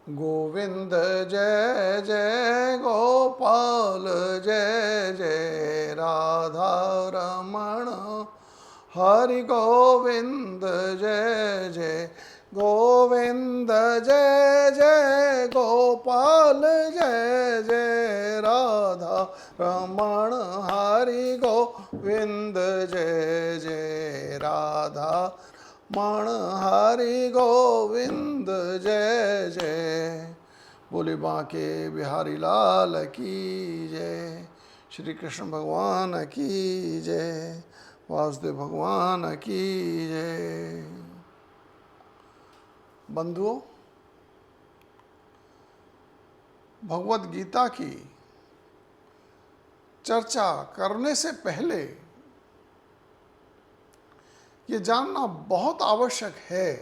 गोविंद जय जय गोपाल जय जय राधा रमण हरि गोविंद जय जय गोविंद जय जय गोपाल जय जय राधा रमण हरि गोविंद जय जय राधा मण हरि गोविंद जय जय। बोले बांके बिहारी लाल की जय। श्री कृष्ण भगवान की जय। वासुदेव भगवान की जय। बंधुओं, भगवत गीता की चर्चा करने से पहले ये जानना बहुत आवश्यक है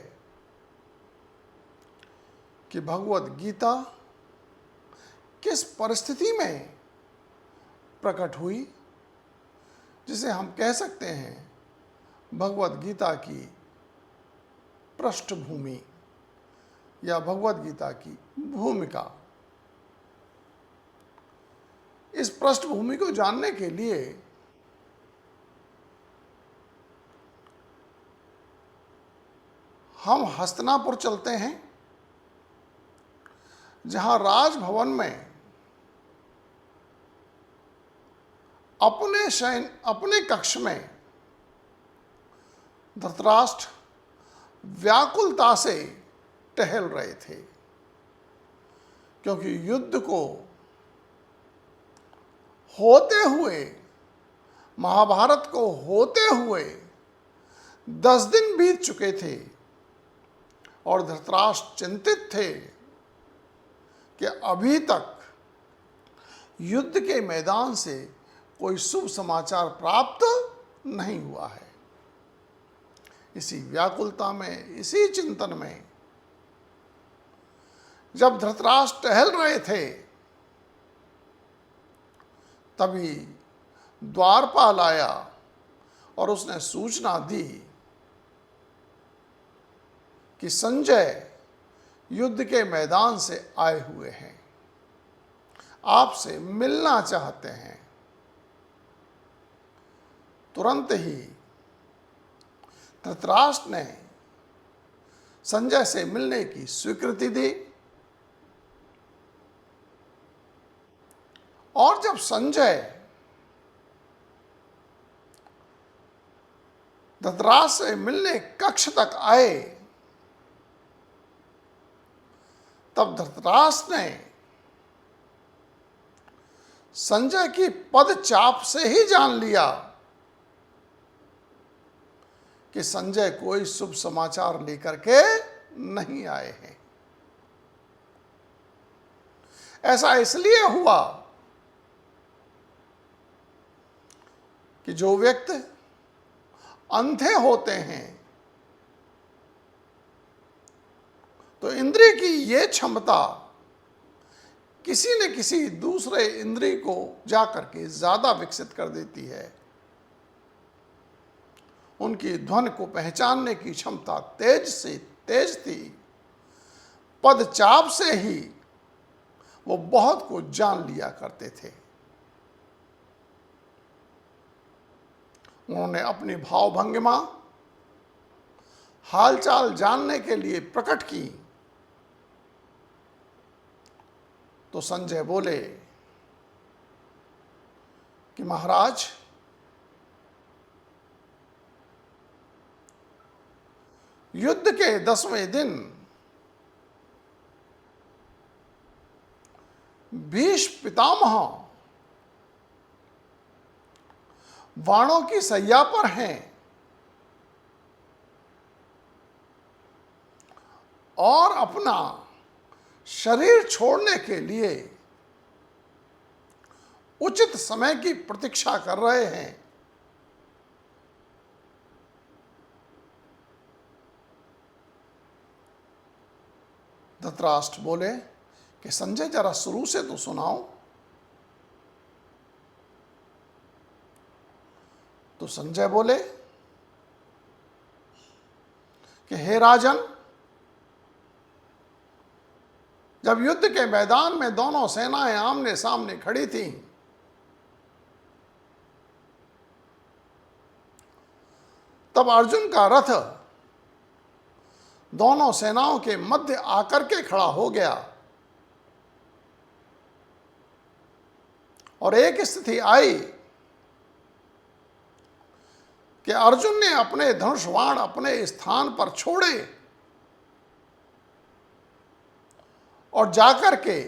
कि भगवत गीता किस परिस्थिति में प्रकट हुई, जिसे हम कह सकते हैं भगवत गीता की पृष्ठभूमि या भगवत गीता की भूमिका। इस पृष्ठभूमि को जानने के लिए हम हस्तिनापुर चलते हैं, जहां राजभवन में अपने कक्ष में धृतराष्ट्र व्याकुलता से टहल रहे थे, क्योंकि युद्ध को होते हुए, महाभारत को होते हुए 10 दिन बीत चुके थे और धृतराष्ट्र चिंतित थे कि अभी तक युद्ध के मैदान से कोई शुभ समाचार प्राप्त नहीं हुआ है। इसी व्याकुलता में, इसी चिंतन में जब धृतराष्ट्र टहल रहे थे, तभी द्वारपाल आया और उसने सूचना दी कि संजय युद्ध के मैदान से आए हुए हैं, आपसे मिलना चाहते हैं। तुरंत ही धृतराष्ट्र ने संजय से मिलने की स्वीकृति दी और जब संजय धृतराष्ट्र से मिलने कक्ष तक आए, तब धृतराष्ट्र ने संजय की पदचाप से ही जान लिया कि संजय कोई शुभ समाचार लेकर के नहीं आए हैं। ऐसा इसलिए हुआ कि जो व्यक्ति अंधे होते हैं, तो इंद्रिय की ये क्षमता किसी न किसी दूसरे इंद्रिय को जाकर के ज्यादा विकसित कर देती है। उनकी ध्वनि को पहचानने की क्षमता तेज से तेज थी। पदचाप से ही वो बहुत कुछ जान लिया करते थे। उन्होंने अपनी भावभंगिमा हालचाल जानने के लिए प्रकट की, तो संजय बोले कि महाराज, युद्ध के 10वें दिन भीष्म पितामह बाणों की सैया पर हैं और अपना शरीर छोड़ने के लिए उचित समय की प्रतीक्षा कर रहे हैं। धृतराष्ट्र बोले कि संजय, जरा शुरू से तो सुनाओ। तो संजय बोले कि हे राजन, जब युद्ध के मैदान में दोनों सेनाएं आमने सामने खड़ी थीं, तब अर्जुन का रथ दोनों सेनाओं के मध्य आकर के खड़ा हो गया और एक स्थिति आई कि अर्जुन ने अपने धनुष बाण अपने स्थान पर छोड़े और जाकर के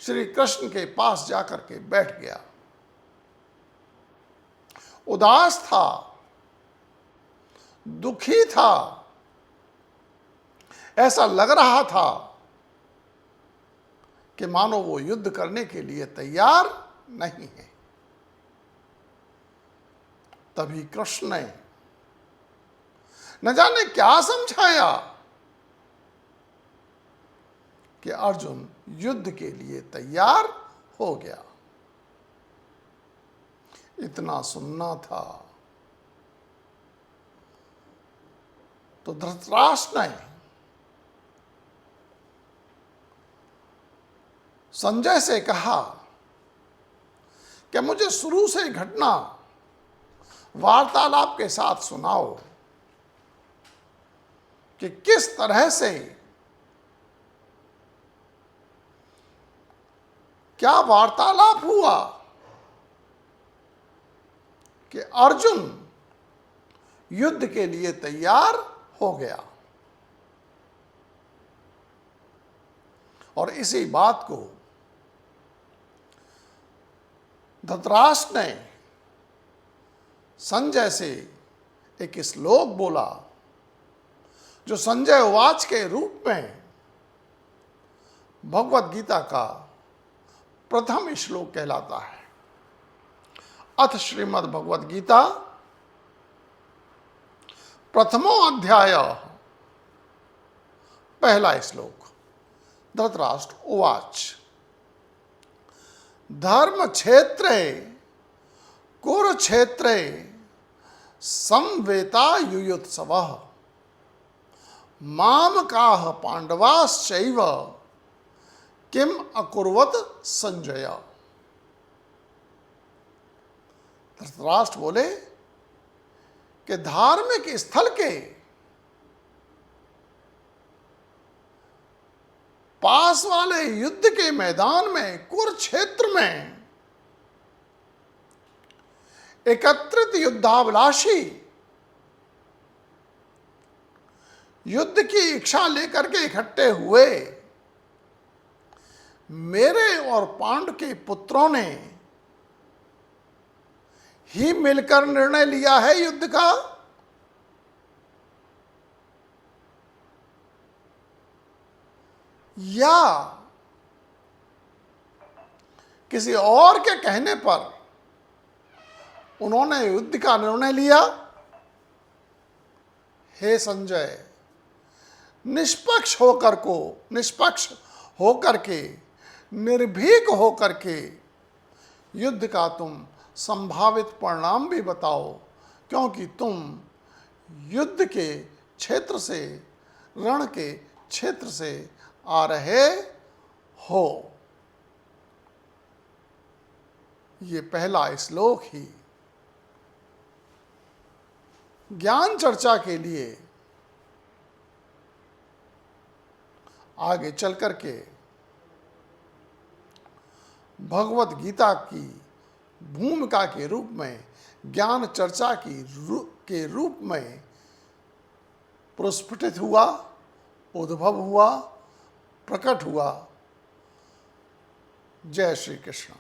श्री कृष्ण के पास जाकर के बैठ गया। उदास था, दुखी था, ऐसा लग रहा था कि मानो वो युद्ध करने के लिए तैयार नहीं है। तभी कृष्ण ने न जाने क्या समझाया कि अर्जुन युद्ध के लिए तैयार हो गया। इतना सुनना था तो धृतराष्ट्र ने संजय से कहा कि मुझे शुरू से घटना वार्तालाप के साथ सुनाओ कि किस तरह से, क्या वार्तालाप हुआ कि अर्जुन युद्ध के लिए तैयार हो गया। और इसी बात को धृतराष्ट्र ने संजय से एक श्लोक बोला जो संजय उवाच के रूप में भगवत गीता का प्रथम श्लोक कहलाता है। अथ श्रीमद् भगवत गीता प्रथमो अध्याय पहला श्लोक। धृतराष्ट्र उवाच धर्म क्षेत्रे कुरुक्षेत्रे संवेता युयुत्सवः मामकाः पांडवाश्चैव किम अकुर्वत संजय। धृतराष्ट्र बोले कि धार्मिक स्थल के पास वाले युद्ध के मैदान में कुरुक्षेत्र में एकत्रित युद्धाभिलाषी युद्ध की इच्छा लेकर के इकट्ठे हुए मेरे और पांडु के पुत्रों ने ही मिलकर निर्णय लिया है युद्ध का, या किसी और के कहने पर उन्होंने युद्ध का निर्णय लिया। हे संजय, निष्पक्ष होकर के निर्भीक होकर के युद्ध का तुम संभावित परिणाम भी बताओ, क्योंकि तुम युद्ध के क्षेत्र से, रण के क्षेत्र से आ रहे हो। ये पहला श्लोक ही ज्ञान चर्चा के लिए आगे चल करके भगवत गीता की भूमिका के रूप में, ज्ञान चर्चा के रूप में प्रस्फुटित हुआ, उद्भव हुआ, प्रकट हुआ। जय श्री कृष्ण।